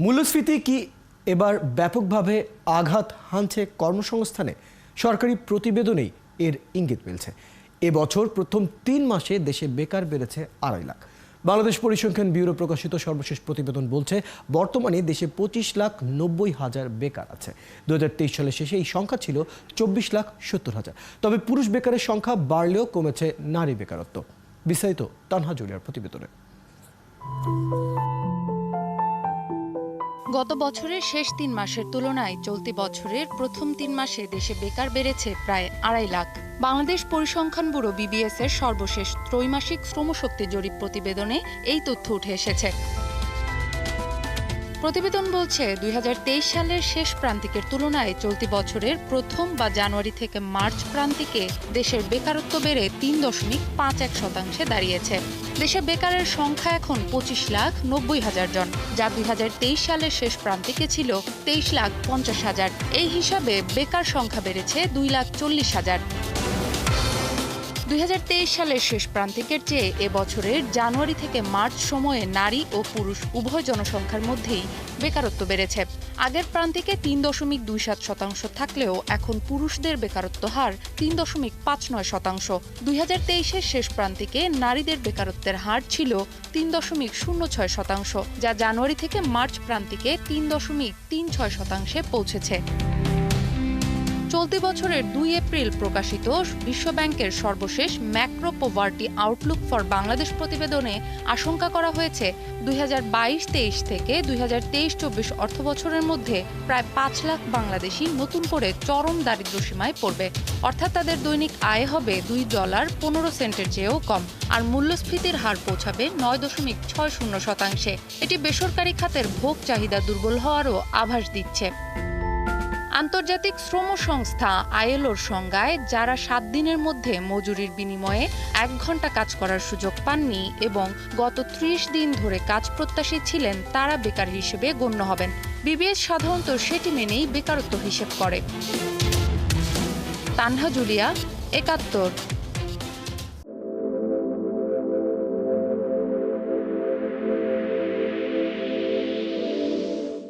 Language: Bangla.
মূল্যস্ফীতি কি এবার ব্যাপকভাবে আঘাত হানছে কর্মসংস্থানে? সরকারি প্রতিবেদনেই এর ইঙ্গিত মিলছে। এবছর প্রথম ৩ মাসে দেশে বেকার বেড়েছে ২.৫ লাখ। বাংলাদেশ পরিসংখ্যান ব্যুরো প্রকাশিত সর্বশেষ প্রতিবেদন বলছে, বর্তমানে দেশে ২৫,৯০,০০০ বেকার আছে। ২০২৩ সালের শেষে এই সংখ্যা ছিল ২৪,৭০,০০০। তবে পুরুষ বেকারের সংখ্যা বাড়লেও কমেছে নারী বেকারত্ব। বিস্তারিত তানহা জুলিয়ার প্রতিবেদনে। গত বছরের শেষ ৩ মাসের তুলনায় চলতি বছরের প্রথম ৩ মাসে দেশে বেকার বেড়েছে প্রায় ২.৫ লাখ। বাংলাদেশ পরিসংখ্যান ব্যুরো BBS এর সর্বশেষ ত্রৈমাসিক শ্রমশক্তি জরিপ প্রতিবেদনে এই তথ্য উঠে এসেছে। প্রতিবেদন বলছে, ২০২৩ সালের শেষ প্রান্তিকের তুলনায় চলতি বছরের প্রথম বা জানুয়ারি থেকে মার্চ প্রান্তিকে দেশের বেকারত্ব বেড়ে ৩.৫১% দাঁড়িয়েছে। দেশে বেকারের সংখ্যা এখন ২৫,৯০,০০০ জন, যা ২০২৩ সালের শেষ প্রান্তিকে ছিল ২৩,৫০,০০০। এই হিসাবে বেকার সংখ্যা বেড়েছে ২,৪০,০০০। ২০২৩ সালের শেষ প্রান্তিকের চেয়ে এবছরের জানুয়ারি থেকে মার্চ সময়ে নারী ও পুরুষ উভয় জনসংখ্যার মধ্যেই বেকারত্ব বেড়েছে। আগের প্রান্তিকে ৩.২৭% থাকলেও এখন পুরুষদের বেকারত্ব হার ৩.৫৯%। ২০২৩-এর শেষ প্রান্তিকে নারীদের বেকারত্বের হার ছিল ৩.০৬%, যা জানুয়ারি থেকে মার্চ প্রান্তিকে ৩.৩৬% পৌঁছেছে। চলতি বছরের ২ এপ্রিল প্রকাশিত বিশ্বব্যাংকের সর্বশেষ macro poverty outlook for Bangladesh প্রতিবেদনে আশঙ্কা করা হয়েছে, ২০২২-২৩ থেকে ২০২৩-২৪ অর্থবছরের মধ্যে প্রায় ৫ লাখ বাংলাদেশি নতুন করে চরম দারিদ্র্যসীমায় পড়বে। অর্থাৎ তাদের দৈনিক আয় হবে $2.15 চেয়েও কম, আর মূল্যস্ফীতির হার পৌঁছাবে ৯.৬০%। এটি বেসরকারি খাতের ভোগ চাহিদা দুর্বল হওয়ারও আভাস দিচ্ছে। আন্তর্জাতিক শ্রম সংস্থা ILOর সংজ্ঞায় যারা ৭ দিনের মধ্যে মজুরির বিনিময়ে ১ ঘন্টা কাজ করার সুযোগ পাননি এবং গত ৩০ দিন ধরে কাজ প্রত্যাশী ছিলেন, তারা বেকার হিসেবে গণ্য হবেন। BBS সাধারণত সেটি মেনেই বেকারত্ব হিসেব করে। তানহা জুলিয়া, ৭১।